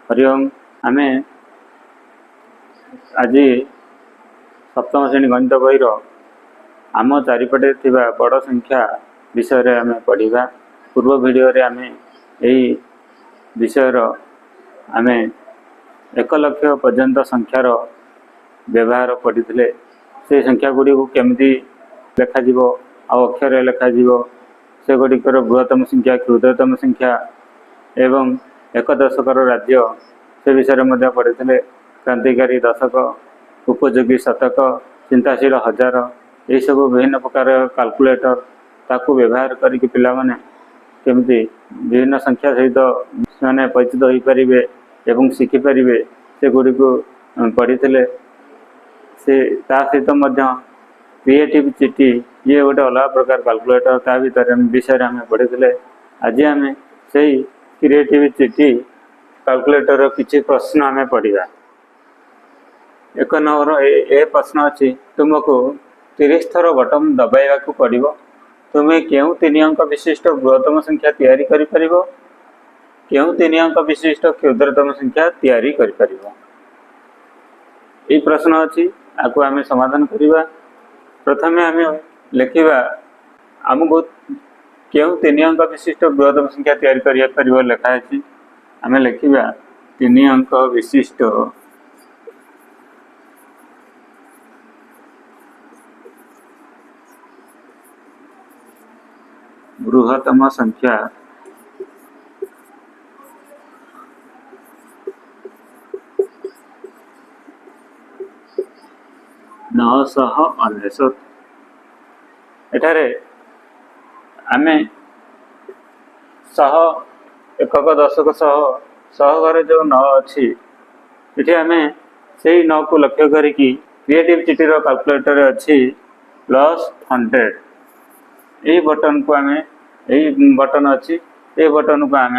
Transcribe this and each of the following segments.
हरि ओम। आमे आज सप्तम श्रेणी गणित बहीर आम चारिपटे थिबा बड़ संख्या विषय रे आमे पढ़िबा। पूर्व वीडियो रे आमे एही विषय आमे 1 लाख पर्यंत संख्यार व्यवहार पढ़िथिले। से संख्या गुडी को केमती लेखा जीवो आ अक्षर लेखा जीवो, से गुडिकर बृहत्तम संख्या क्षुद्रतम संख्या एवं एक दशकर राज्य से विषय में पढ़ी। क्रांतिकारी दशक, उपयोगी शतक, चिंताशील हजार, यही सब विभिन्न प्रकार कैलकुलेटर ताकू व्यवहार करके पिला माने केमती विभिन्न संख्या सहित मैंने परिचित हो पारे एवं शिखिपारे से गुड़ी को पढ़ी। से सहित क्रिएटिव चिट्ठी ये गोटे अलग प्रकार कैलकुलेटर ता भर विषय आम पढ़ी। आज आम से क्रिएटिव चिट्ठी कैलकुलेटर किसी प्रश्न आम पढ़ा। 1 नंबर ए प्रश्न अच्छी, तुमको 30 थर बटन दबाइवा पड़ो। तुम्हें क्यों 3 अंक विशिष्ट बृहत्तम संख्या तैयारी करि परिबो, क्यों 3 अंक विशिष्ट क्षुद्रतम संख्या तैयारी करि परिबो। ये प्रश्न अच्छी, आपको आम समाधान करवा। प्रथमे आम लिखा आमको क्यों 3 अंक विशिष्ट बृहत्तम संख्या तैयारी कर लिखाई। आम लिखा 3 अंक विशिष्ट बृहत्तम संख्या एठारे आमे सह एकक दशक सह घरे जो 9 अच्छी ये आम से 9 को लक्ष्य करिकी क्रिएटिव चिट्ठीर कैलकुलेटर अच्छी +100। यही बटन को आम यही बटन अच्छी ये बटन को आम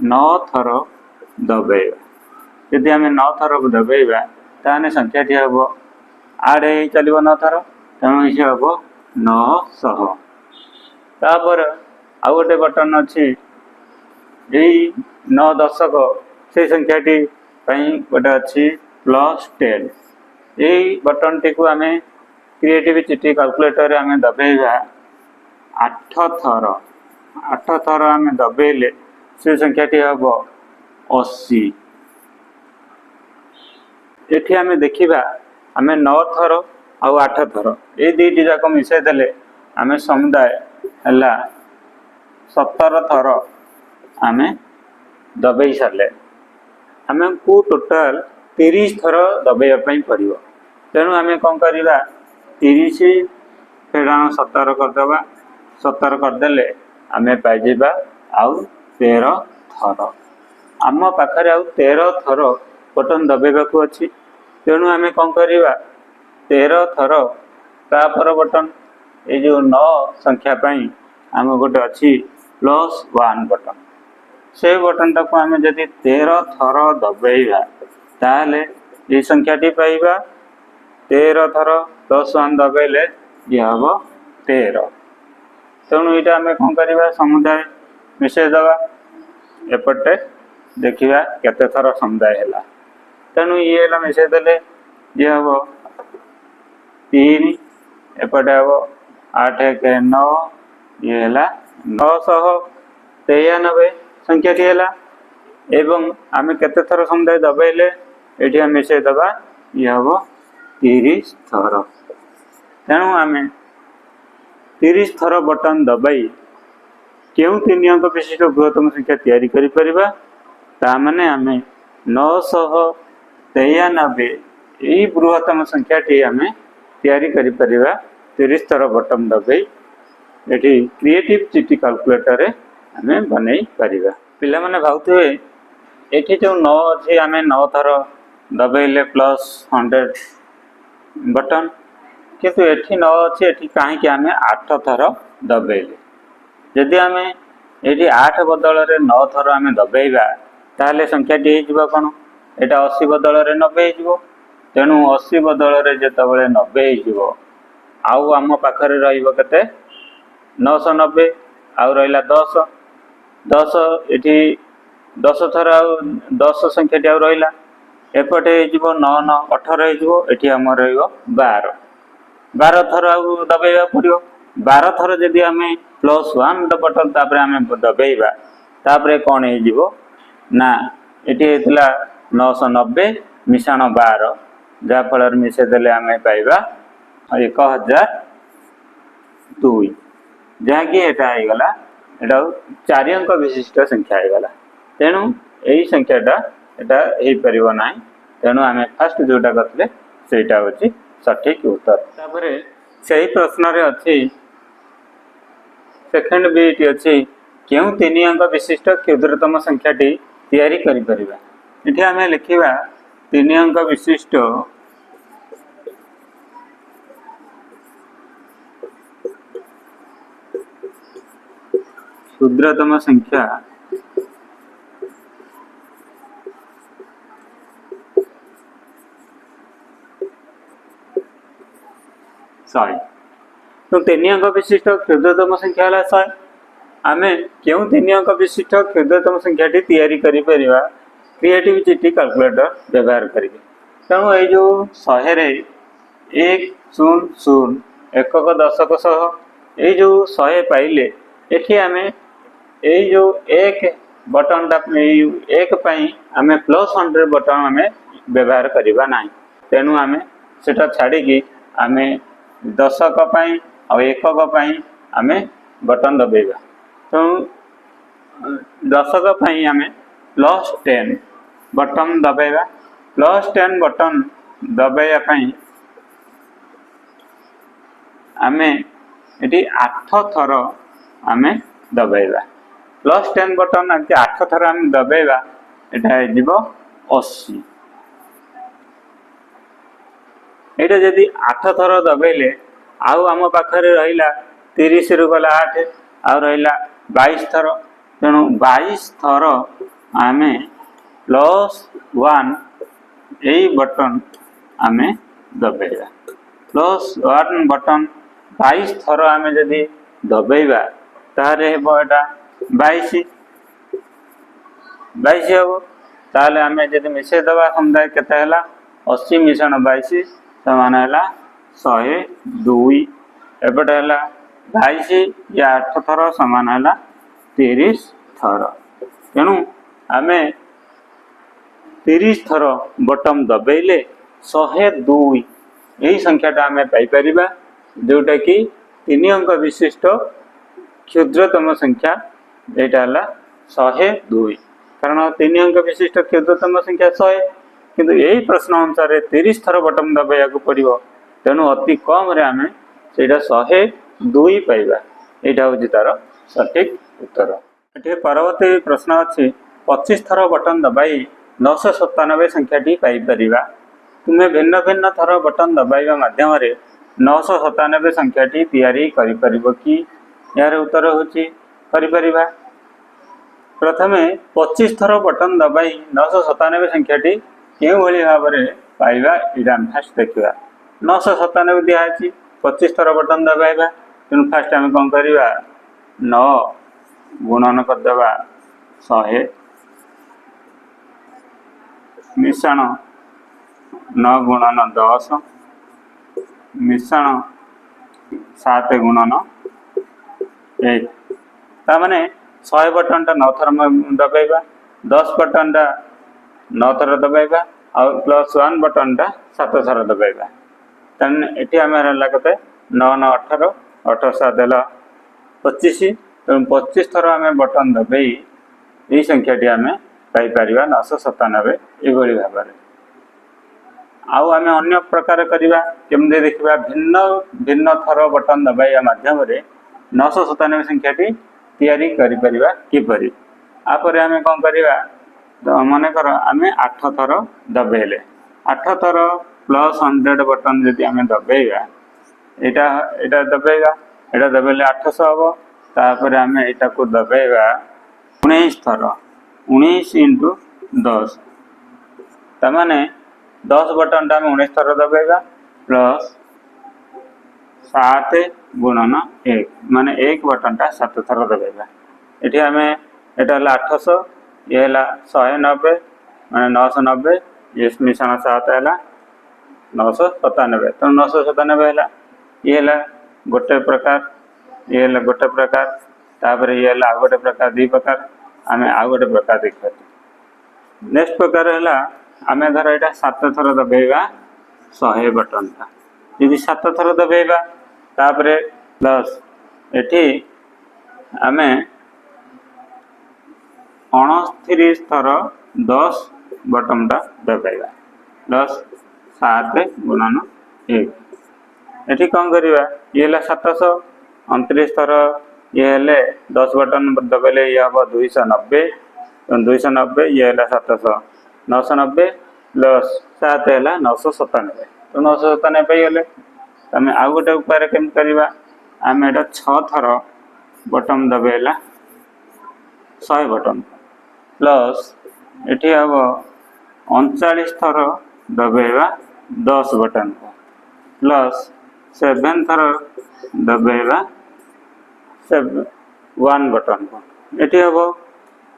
9 थर दबाइबा। यदि आम 9 थर दबाइबा ताने संख्याटी हम आड़ चलो 9 थर, तेणु ये हम 900। तापर आउ गोटे बटन अच्छी यही 9 दशक से संख्याटी गोटे अच्छी +10। यही बटन टी को आम क्रिएटिव चिट्ठी कैलकुलेटर आम दबाइबा 8 थर। 8 थर आम दबाइले से संख्याटी हम 80। ये आम देखा आम 9 थर आउ 8 थर ये दुईटी जाक मिसाई देले आम समुदाय है 17 थर आम दबाई सारे। आमको टोटाल 30 थर दबाइवाई पड़ो। तेणु आम कौन करवा 30 फेर 17 करदे। 17 करदे आम पाइबा आउ 13 थर। आम पाखे आउ 13 थर बटन दबाइबा अच्छी। तेणु आम कौन करवा 13 थर तापर बटन ये जो 9 संख्या आम गोटे अच्छी +1 बटन। से बटन टाक आम जदि 13 थर दबाइबा ताले ये संख्याटी पाइबा 13 थर +1 दबाइले ये हम 13। तेणु यहाँ आम कौन करवा समुदाय मिसाई दबा एपटे देखा केते थर समुदाय है। तेणु ये मिसाई देले ये हम 3 एपटे हम 8 1 9 ये है 993 संख्याटी है। एवं आम केते थर समुदाय दबाइले ये मिसाई दबा ये हम 30 थर। तेणु आम 30 थर बटन दबाई क्यों 3 अंक विशिष्ट बृहत्तम संख्या तैयारी करि परिबा तामाने आम 993 यही बृहत्तम संख्याटी आम तैयारी करि परिबा 30 थर बटन दबाई। ये क्रिएटिव चिट्ठी कैलकुलेटर आम बन पारिबा। पिला माने भावुथिबे ये जो 9 अच्छी आम 9 थर दबाइले +100 बटन, किंतु ये 9 अच्छी ये कहीं आम 8 थर दबाइले। जदि आम ये 8 बदल 9 थर आम दबाइबा ताहले संख्याटी हो कौन यहाँ 80 बदल 90 हो। तेणु 80 बदल जिते 90 हो आउ आम पाखे रते 990 आउ रहा 10 10 ये दस थर आ 10 संख्याटी आ रहा एपटे हो 9 9 18 होठी आम रबार 12 थर आ दबाइबा पड़ो 12 थर जदि आम +1 बटन तापर आम दबाइबा तापर कौन हो ना ये 990 मिशाण 12 जहाँफल मिसेदेले आम पाइबा 1002 जहाँकि एटा 4 अंक विशिष्ट संख्या होगला तेणु यही संख्याटा एटा हो पार ना तेणु आम फास्ट जोटा करते सेटा हूँ सठिक उत्तर तापर से प्रश्न अच्छी सेकेंड बीट अच्छी क्यों 3 अंक विशिष्ट क्षुद्रतम संख्याटी तैयारी करिपरिबा इठी आमे लिखिबा 3 अंक विशिष्ट क्षुद्रतम संख्या सॉरी तो 3 अंक विशिष्ट क्षुद्रतम संख्या है 100 आम क्यों 3 अंक विशिष्ट क्षुद्रतम संख्याटी तैयारी करिपरिबा क्रिएटिविटी कैलकुलेटर व्यवहार करेंगे तेणु ये जो 100 रे 1 0 0 एकक दशक सह ये जो 100 पाइले एठी आम ये जो एक बटन एक आम +100 बटन आम व्यवहार करवा ना तेणु आम सेटा छाड़ी आम दशक आ एकक आम बटन दबाइबा तेणु दशक आम +10 बटन दबाइबा +10 बटन दबाइबा आम ये 8 थर आम दबाइबा +10 बटन 8 थर आम दबाइबा यहाँ 80 यहाँ जदि 8 थर दबाइले आउ आम पाखे रहा 30 रु गला 8 आ रहा 22 थर तेणु 22 थर आम +1 यही बटन आम दबाइबा +1 बटन 22 थर आम जदि दबाइबा तारे हेबो एटा 22 हम ताले आम जदि मिसे दबा समुदाय केते हला 80 मिश्रण 22 समान है 102 एपटे है 22 या 8 थर सामान है 30 थर तेणु आम 30 थर बटन दबाइले 102 यही संख्याटा आम पाइपर जोटा कि 3 अंक विशिष्ट क्षुद्रतम संख्या यहाँ है 102 कारण 3 अंक विशिष्ट क्षुद्रतम संख्या 100 किंतु यही प्रश्न अनुसार 30 थर बटन दबाइया पड़ो तेणु अति कम आम से 102 पाइबा यहाँ हूँ तार सठिक उत्तर। ये परवर्ती प्रश्न अच्छी 25 थर बटन दबाई 997 संख्याटी पाइपर तुम्हें भिन्न भिन्न थर बटन दबाइबा माध्यम 997 संख्याटी तैयारी करिपर कि यार उत्तर हूँ करिपरिबा प्रथमे 25 थर बटन दबाई 997 संख्याटी क्यों भली भाव में पाइबा यहाँ फास्ट देखा 997 दिखाई 25 थर बटन दबाइबा तेणु फास्ट आम कौन करवा 9 गुणन करदे 100 मिश्रण 9 गुणन 10 मिश्रण 7 गुणन 1 ताने 100 बटन 9 थर दबाइबा 10 बटन 9 थर दबाइबा आ +1 बटन 7 थर दबाइबा तेना ये आम रहा के 9 9 18 18 7 25 तेणु 25 थर आम बटन दबाई यही संख्याटी आम पाइपर 997 ये भाव में आउ आम अन्य प्रकार करवा केमती देखा भिन्न भिन्न थर बटन दबाइया मध्यम 997 संख्याटी तैयारी करिपरिबा किपरि आपर आम कौन करवा तो मनकर आम 8 थर दबाइले 8 थर +100 बटन जदि आम दबाइबा यहाँ दबाइबा यहाँ दबाइले 800 हम तापर आम यहाँ को दबाइबा 19 थर 19 × 10 तमाने 10 बटन आम 19 थर दबाइबा +7 गुणन 1 माने 1 बटन 7 थर दबाइबा ये आम यहाँ 800 ये है 190 माने 990 ये मिश्रण 7 है 997 तो 997 है ये है गोटे प्रकार ये है गोटे प्रकार तापर ये है आ गोटे प्रकार दी प्रकार आम आ गोटे प्रकार देखा नेक्स्ट प्रकार है आम धर यहाँ 7 थर दबेगा 100 बटन था यदि 7 थर दबेगा तापर प्लस एठी आम 29 थर 10 बटन टा दबेगा प्लस 7 गुणन 1 एठी कौन करवा ये 700 29 थर ये है 10 बटन दबेले ये हम 290 290 ये है 700 990 प्लस 7 है 997 तो 997 पाइगले आम आउ गोटे उपाय केम करवा आम एटा 6 थर बटन दबेला 100 बटन प्लस एटी हम 39 थर दबेवा 10 बटन को प्लस 7 थर दबेवा 1 बटन को ये हम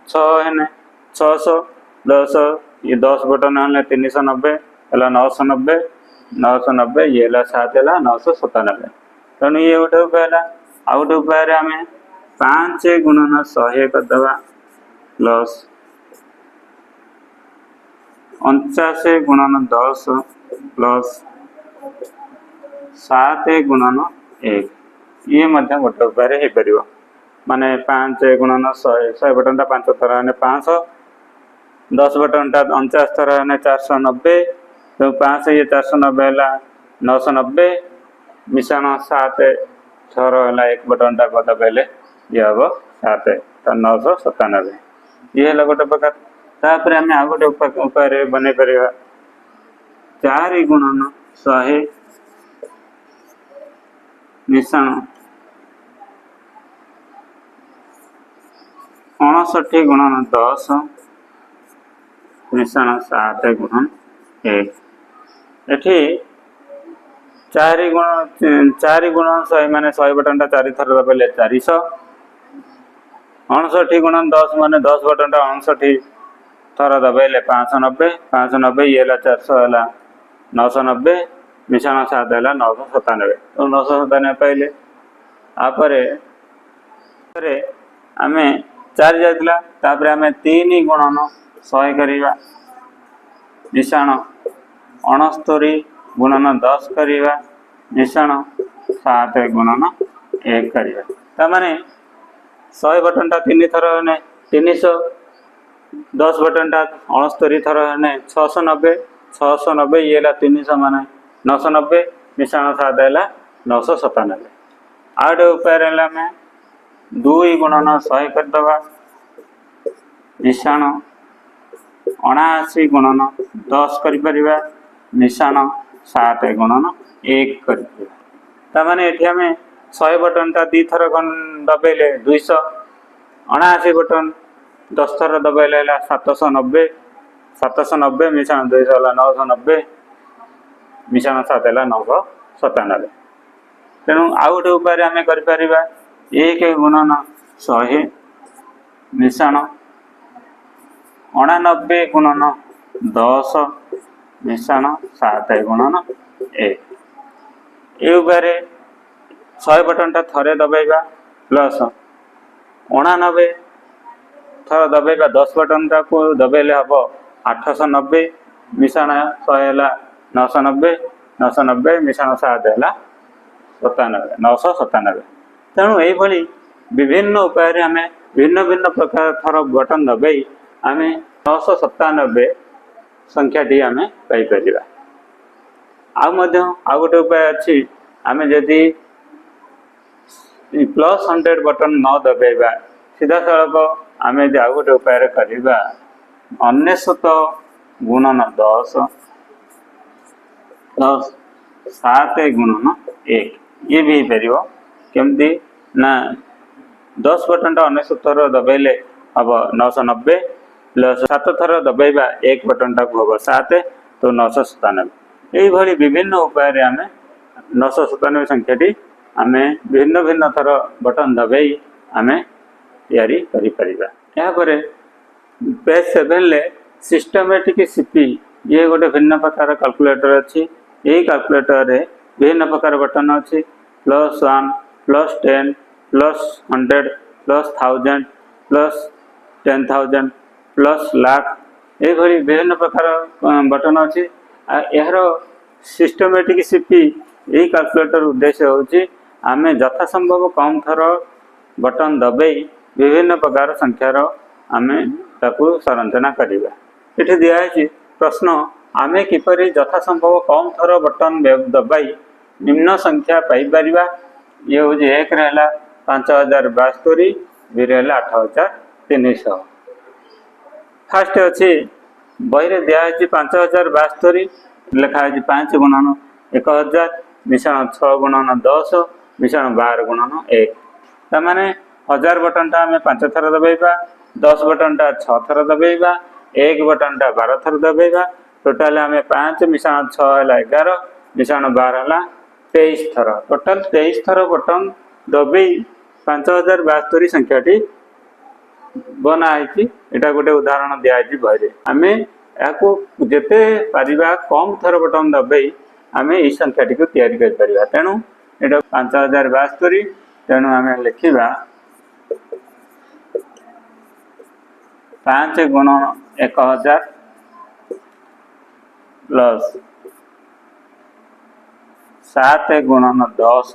6 है 600 10 ये 10 बटन है 390 है 990 990 ये 7 है 997 तेणु ये गोटे उपाय है आ गोटे उपाय आम 5 गुणन 100 करदे प्लस 49 गुणन 10 प्लस 7 गुणन 1 ये गोटे उपाय हो पार माने 5 गुणन 100 बटन 5 थर 500 10 बटन 49 थर 490 तो 5 ये 490 है 990 मिश्रण 7 छर है 1 बटन टा दबेले ये हम 7 तो 997 ये है गोटे प्रकार तापर आम आ गोटे उपाय बन पार 4 गुणन 100 मिश्रण 59 गुणन 10 मिश्रण 7 गुणन 1 एठी 4 गुण 100 माने 100 बटन 4 थर दबेले 400 59 गुणन 10 माने 10 बटन 59 थर दबेले 590 590 ये 400 है 990 मिश्रण 7 है 997 तो 997 पाइले आपरे आम 4 जाइला तापर आम 3 गुणन 100 करवा मिश्रण 69 गुणन 10 करवा मिश्रण 7 गुणन 1 करवा तमाने 100 बटन 3 थर है 300 10 बटन 69 थर है 690 690 ये 300 माने 990 मिश्रण 7 है 997 आ गए उपाय आम 2 गुणन 100 करदे मिश्रण 79 गुणन 10 कर मिश्रण 7 गुणन 1 कर ताने ये आम 100 बटन 2 थर दबेले 200 79 बटन 10 थर दबेले 790 790 मिश्रण 200 है 990 मिश्रण 7 है 997 तेणु आ गोटे उपाय आम कर 1 गुणन 100 मिश्रण 89 गुणन 10 मिश्रण 7 गुणन 1 ये उपाय 100 बटन थरे दबेगा प्लस 89 थर दबेगा 10 बटन को दबेले हम 890 मिश्रण 100 है 990 990 मिश्रण 7 है 97 997 तेणु यही विभिन्न उपाय आम भिन्न भिन्न प्रकार थर बटन दबाई आम 997 संख्याटी आम पाइपर आ गोटे उपाय अच्छी आम जदि +100 बटन न दबेबा सीधा सड़क आम यदि आ गोटे उपाय करवा 99 गुणन 10 प्लस 7 गुणन 1 ये भी हो पार केमती ना 10 बटन 99 थर दबेले हम 990 प्लस 7 थर दबेबा 1 बटन टाक हम 7 तो 997 यही विभिन्न उपाय आम 997 संख्याटी आम भिन्न भिन्न थर बटन दबाई आम तैयारी करिपरिबा। यापर पेज 7 सिस्टमेटिक सीपी ये गोटे भिन्न प्रकार कैलकुलेटर अच्छी। यही कैलकुलेटर रे विभिन्न प्रकार बटन अच्छी +1 +10 +100 +1000 +10,000 +लाख ये विभिन्न प्रकार बटन अच्छी। यार सिस्टमेटिक सीपी यही कैलकुलेटर उद्देश्य होची आमे यथा संभव कम थर बटन दबाई विभिन्न प्रकार संख्यार आमे ताकू संरचना करिबा। इठी दिया है प्रश्न आमे किपरि यथा संभव कम थर बटन दबाई निम्न संख्या पाई परिबा। ये हूँ एक रहा 5072 बी रहा 8300। फास्ट अच्छी बही दिखाई 5072 लिखाई 5 गुणन 1000 मिश्रण 6 गुणन 10 मिश्रण 12 गुणन 1 तमाने 1000 बटन टा आम 5 थर दबाइबा 10 बटन टा 6 थर दबाइबा 1 बटन टा 12 थर दबाइबा टोटाल आम 5 मिश्रण 6 है 11 मिश्रण 12 है 23 थर टोटाल 23 थर बटन दबाई 5072 संख्याटी बनाई। एटा गोटे उदाहरण दिखाई बही आम या जिते पारिबा कम थर बटन दबाई आम यही संख्याटी को तैयारी कर परिबा। तेणु ये 5072 तेणु आम लिखा 5 गुणन 1000 प्लस 7 गुणन 10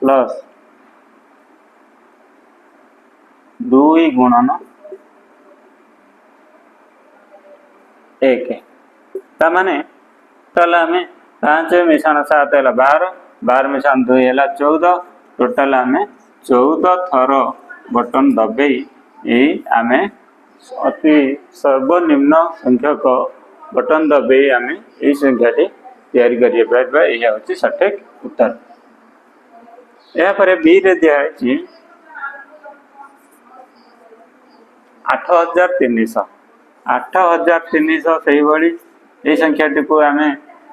प्लस 2 गुणन 1 ताने टोटाल आम 5 मिश्रण 7 है 12 12 मिश्रण 2 है 14 टोटाल आम 14 थर बटन दबाई आम अति सर्वनिम्न संख्यक बटन दबाई आम यही संख्याटी तैयारी करें यह हूँ सठिक उत्तर। यापर बी रे दिखाई 8300 8300 से भाई ये संख्याटी को आम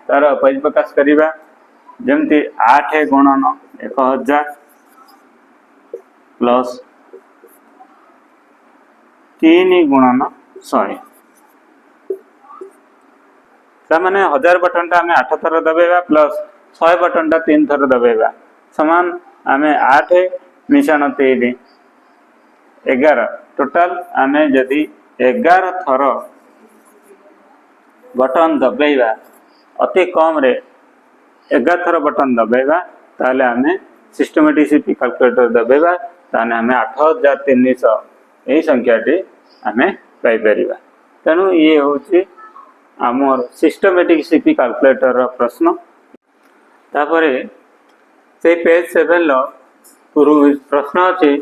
तार परिप्रकाश करवा जमती 8 गुणन 1000 प्लस 3 गुणन 100 ताने 1000 बटन टा आम 8 थर दबाइबा प्लस 100 बटन टा 3 थर दबाइबा समान आम 8 मिश्रण 3 11 टोटाल आम जदि 11 थर बटन दबाइबा अति कम रे 11 थर बटन दबाइबा ताले आम सिस्टमेटिक सीपी कैलकुलेटर दबाइबा ताने आम 8300 यही संख्याटी आम पाइपर। तेणु ये हूँ आमर सिस्टमेटिक सीपी कैलकुलेटर प्रश्न। तापर से पेज 7 प्रश्न अच्छी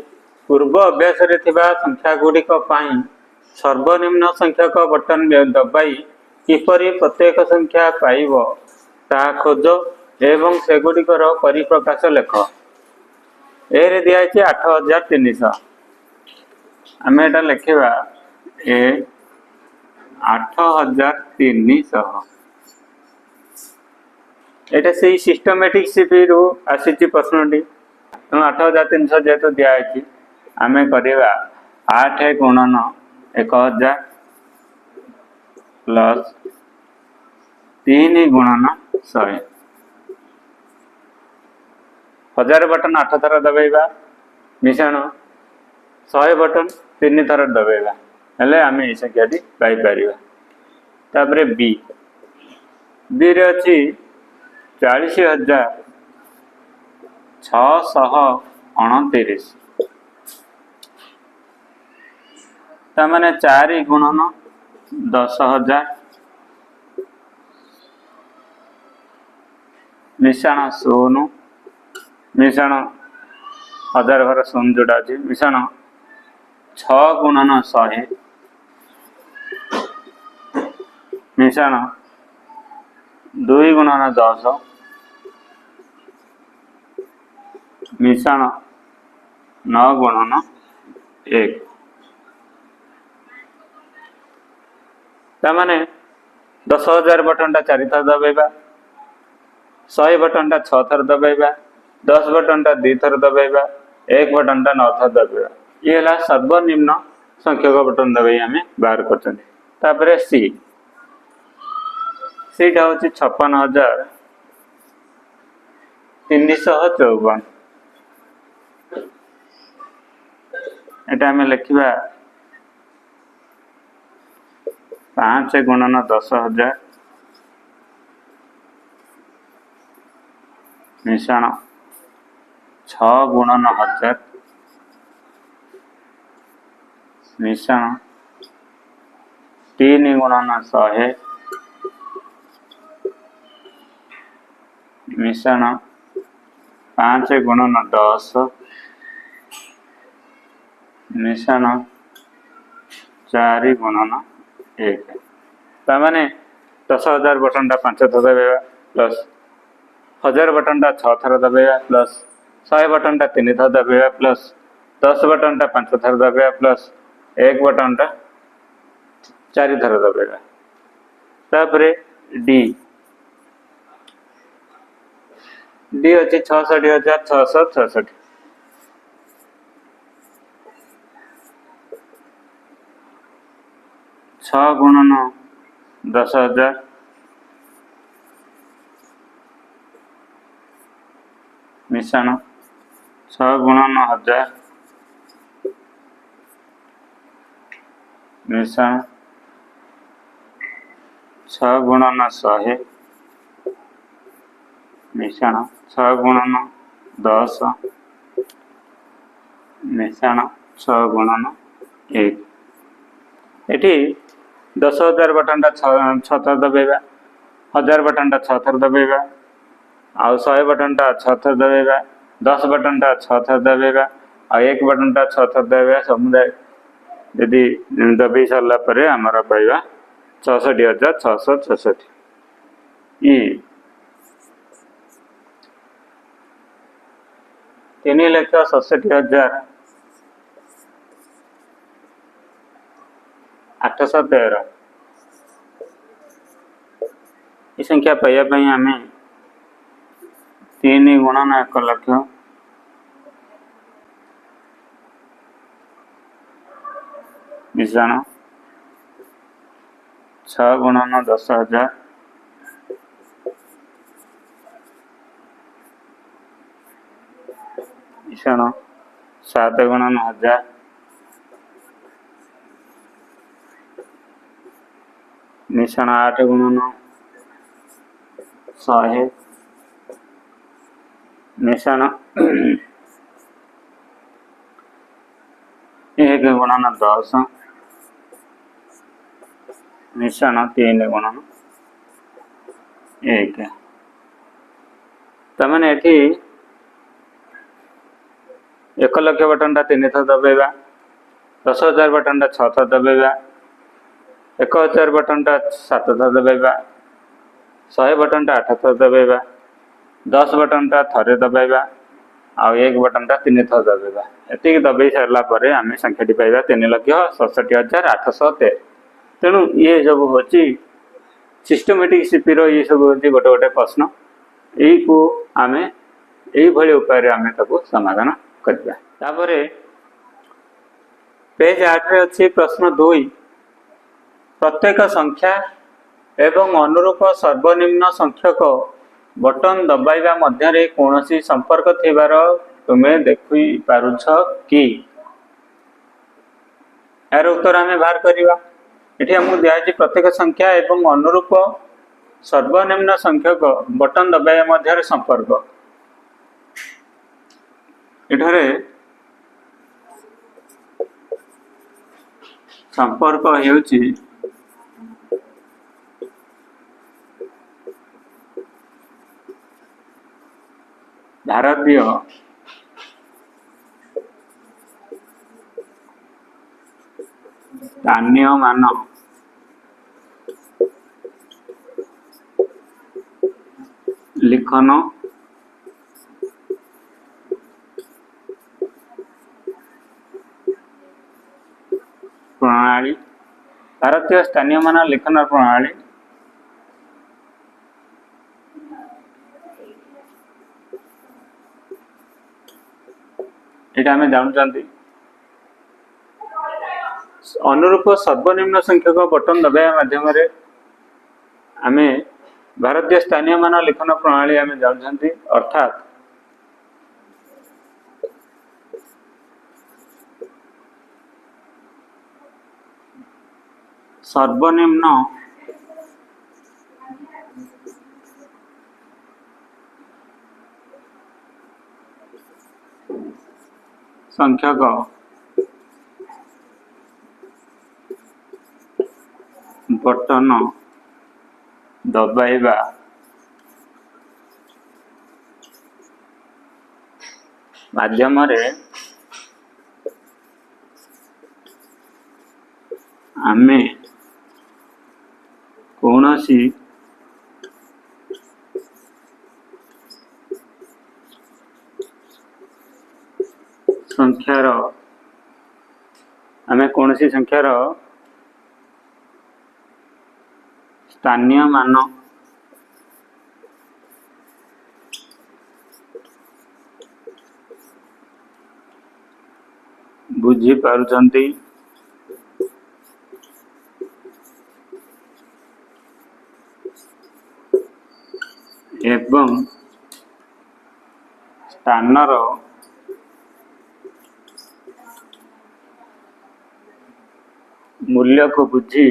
पूर्व अभ्यास रे थिबा संख्या गुड़िक सर्वनिम्न संख्यक बटन दबाई किपरि प्रत्येक संख्या पाइब ता खोज एवं सेगुड़िकर परिप्रकाश लेख। ए दिखाई 8300 आम एटा लिखा ए 8300 एटा से सिस्टमेटिक सीपी रु आसी प्रश्नटी। तेणु 8300 जेहेतु दिखाई आम करवा 8 गुणन 1000 प्लस 3 गुणन 100 1000 बटन 8 थर दबाइबा मिश्रण 100 बटन 3 थर दबाइबा हेले आम ये संख्याटी पाइपर। तापर बी बी रे अच्छी 40,629 ताने 4 गुणन 10,000 मिश्रण 0 मिश्रण 1000 घर 0 जोड़ा अच्छी मिश्रण 6 गुणन 100 मिश्रण 2 गुणन 10 मिश्रण 9 गुणन 1 ताने 10,000 बटन टा 4 थर दबाइबा 100 बटन टा 6 थर दबाइबा 10 बटन टा 2 थर दबाइबा 1 बटन टा 9 थर दबाइबा ये है सर्वनिम्न संख्यक बटन दबाई आम बाहर कर सीटा हूँ 56,354 एटा आम लिखा 5 गुणन 10,000 मिश्रण 6 गुणन 1000 मिश्रण 3 गुणन 100 मिश्रण 5 गुणन 10 मिश्रण 4 गुणन 1 ताने 10,000 बटन 5 थर दबाइबा प्लस 1000 बटन 6 थर दबाइबा प्लस 100 बटन 3 थर दबाइबा प्लस 10 बटन 5 थर दबाइबा प्लस 1 बटन 4 थर दबाइबा तापरे डी डी अच्छी 66,666 6 गुणन 10,000 मिश्रण 6 गुणन 1000 मिश्रण 6 गुणन 100 मिश्रण 6 गुणन 10 मिश्रण 6 गुणन 1 एटी 10,000 बटन 6 थर दबाइबा 1000 बटन 6 थर दबाइबा आउ 100 बटन 6 थर दबाइबा 10 बटन 6 थर दबाइबा आ 1 बटन 6 थर दबाइबा समुदाय यदि दबाई सारा पर आमर पाइबा 66,666 ई 3,67,813 ये संख्या पाइबा आम 3 गुणन 1 लक्ष मिश्रण 6 गुणन 10,000 मिश्रण 7 गुणन 1000 मिश्रण 8 गुणन 100 मिश्रण 1 गुणन 10 मिश्रण 3 गुणन 1 तमें ये 1 लक्ष बटन 3 थर दबाइबा 10,000 बटन 6 थर दबाइबा 1,000 बटन 7 थर दबाइबा 100 बटन 8 थर दबाइबा 10 बटन थरे दबाइबा आउ 1 बटन 3 थर दबाइबा ये दबाई सारा पर आम संख्याटी पाइबा 3,67,813 तेणु ये सब हूँ सिस्टमेटिक सीपीर ये सब हूँ गोटे गोटे प्रश्न यही को आम यही उपाय आम समाधान करवा पेज 8 रे अच्छी प्रश्न 2 प्रत्येक संख्या एवं अनुरूप सर्वनिम्न संख्यक बटन दबाइबा मध्य कौन संपर्क थिबार तुम्हें देखी पारुछ कि यार उत्तर आम बाहर करवा ये आमको दिखाई प्रत्येक संख्या एवं अनुरूप सर्वनिम्न संख्यक बटन दबाइबा मध्य संपर्क इठरे संपर्क हेउची भारतीय स्थानीय मान लिखन प्रणाली भारतीय स्थानीय मान लिखन प्रणाली ये आम जानते अनुरूप सर्वनिम्न संख्यक बटन दबाइवा माध्यम आम भारतीय स्थानीय मान लिखन प्रणाली आम जानते अर्थात सर्वनिम्न संख्यक बटन दबाइवा माध्यम आमे कौनसी संख्यार स्थानीय मान बुझी पारुचंती एवं स्थानर मूल्य को बुझी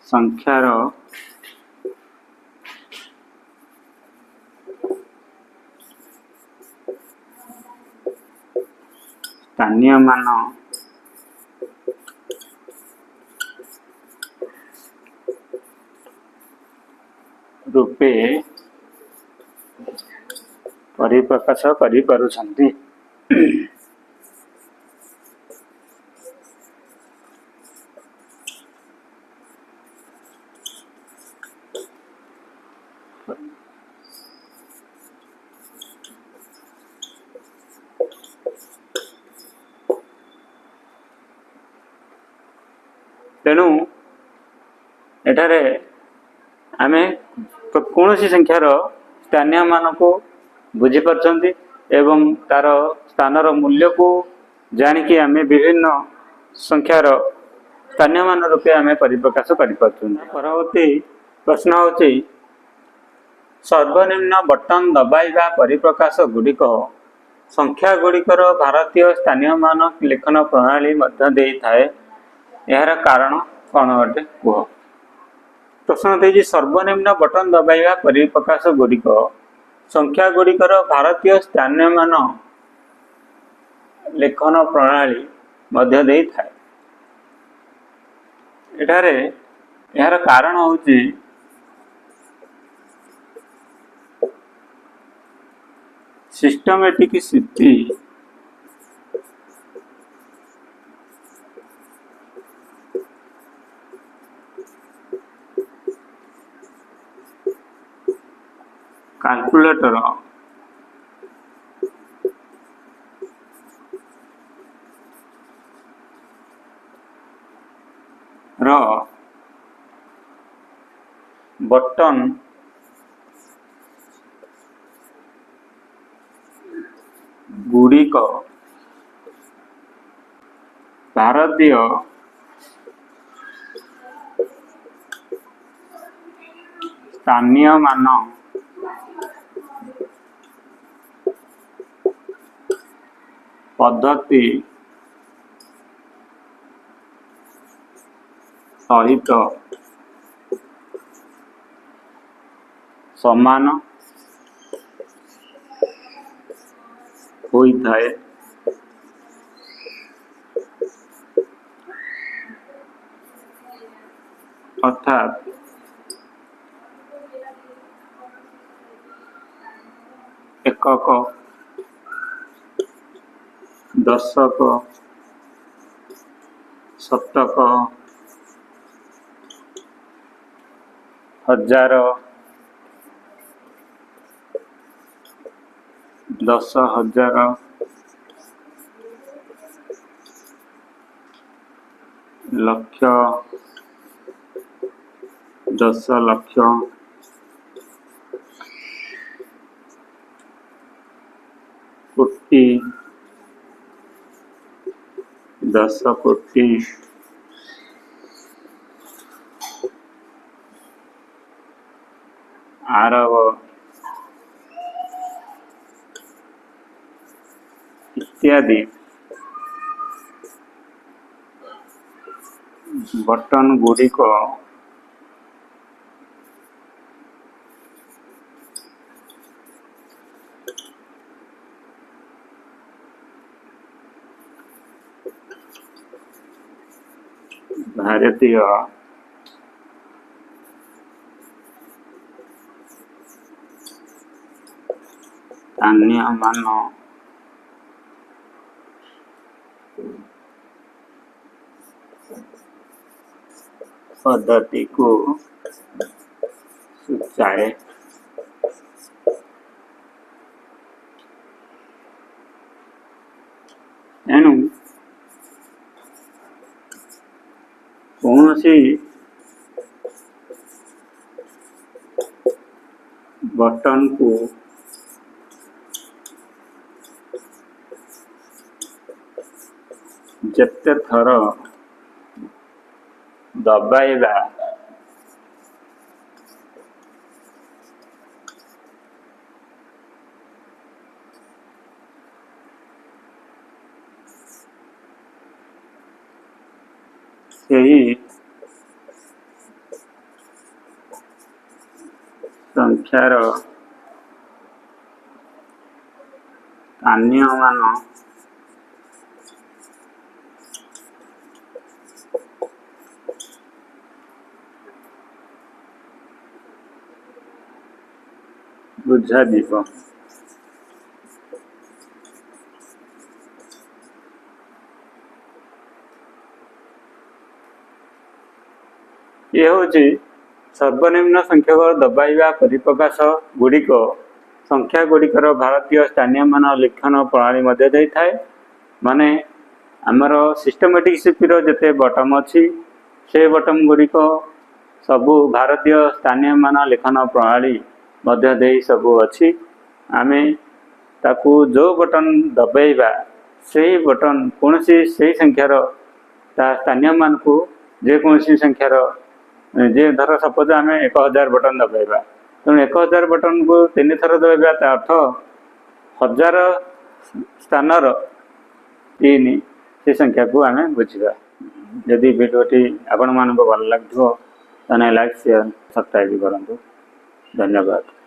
संख्यार स्थानीय मान रूपे परिप्रकाश करि पारुछंती। तेणु एठारे आमे कौन सी संख्यार स्थानीय मान को बुझी पारछंती एवं तार स्थानर मूल्य को जानिकी आमे विभिन्न संख्यार स्थानीय मान रूपे आमे परिप्रकाश करि पारछंती। परवर्ती प्रश्न होची सर्वनिम्न बटन दबाइवा परिप्रकाश गुड़िक संख्या गुड़िकर भारतीय स्थानीय मान लेखन प्रणाली मध्य देई थाए यार कारण कौन अटे कह। प्रश्न देजी सर्वनिम्न बटन दबाइवा परिप्रकाश गुड़िक संख्या गुड़िकर भारतीय स्थानीय मान लेखन प्रणाली मध्य देई थाए। एठारे यार कारण होची सिस्टमेटिक स्थिति कैलकुलेटर रो बटन गुड़िक भारतीय स्थानीय मान पद्धति सहित समान होई थाए। अर्थात एकक दशक शतक हजार 10,000 लक्ष 10 लक्ष କୋଟି 10 କୋଟି ଆରବ ଇତ୍ୟାଦି ବଟନ ଗୁଡ଼ିକ ଭାରତୀୟ ସ୍ଥାନୀୟମାନ ପଦ୍ଧତିକୁ ସୂଚାଏ। ଏଣୁ କୌଣସି ବଟନକୁ ଯେତେ ଥର ଦବାଇବା ସେହି ସଂଖ୍ୟାର ସ୍ଥାନୀୟମାନ ବୁଝାଯିବ। ଇଏ ହେଉଛି ସର୍ବନିମ୍ନ ସଂଖ୍ୟକ ଦବାଇବା ପରିପ୍ରକାଶ ଗୁଡ଼ିକ ସଂଖ୍ୟା ଗୁଡ଼ିକର ଭାରତୀୟ ସ୍ଥାନୀୟମାନ ଲିଖନ ପ୍ରଣାଳୀ ମଧ୍ୟ ଦେଇଥାଏ। ମାନେ ଆମର ସିଷ୍ଟମେଟିକ୍ ସିପିର ଯେତେ ବଟମ୍ ଅଛି ସେ ବଟମ୍ ଗୁଡ଼ିକ ସବୁ ଭାରତୀୟ ସ୍ଥାନୀୟମାନ ଲିଖନ ପ୍ରଣାଳୀ ମଧ୍ୟ ଦେଇ ସବୁ ଅଛି। ଆମେ ତାକୁ ଯେଉଁ ବଟନ୍ ଦବାଇବା ସେହି ବଟନ୍ କୌଣସି ସେହି ସଂଖ୍ୟାର ତା ସ୍ଥାନୀୟମାନଙ୍କୁ ଯେକୌଣସି ସଂଖ୍ୟାର ଯେ ଧର ସପୋଜ ଆମେ 1000 ବଟନ୍ ଦବାଇବା, ତେଣୁ 1000 ବଟନ୍କୁ 3 ଥର ଦବାଇବା, ତା ଅର୍ଥ 1000 ସ୍ଥାନର 3 ସେ ସଂଖ୍ୟାକୁ ଆମେ ବୁଝିବା। ଯଦି ଭିଡ଼ିଓଟି ଆପଣମାନଙ୍କୁ ଭଲ ଲାଗୁଥିବ ତାହେଲେ ଲାଇକ୍, ସେୟାର, ସବସ୍କ୍ରାଇବ୍ କରନ୍ତୁ। ଧନ୍ୟବାଦ।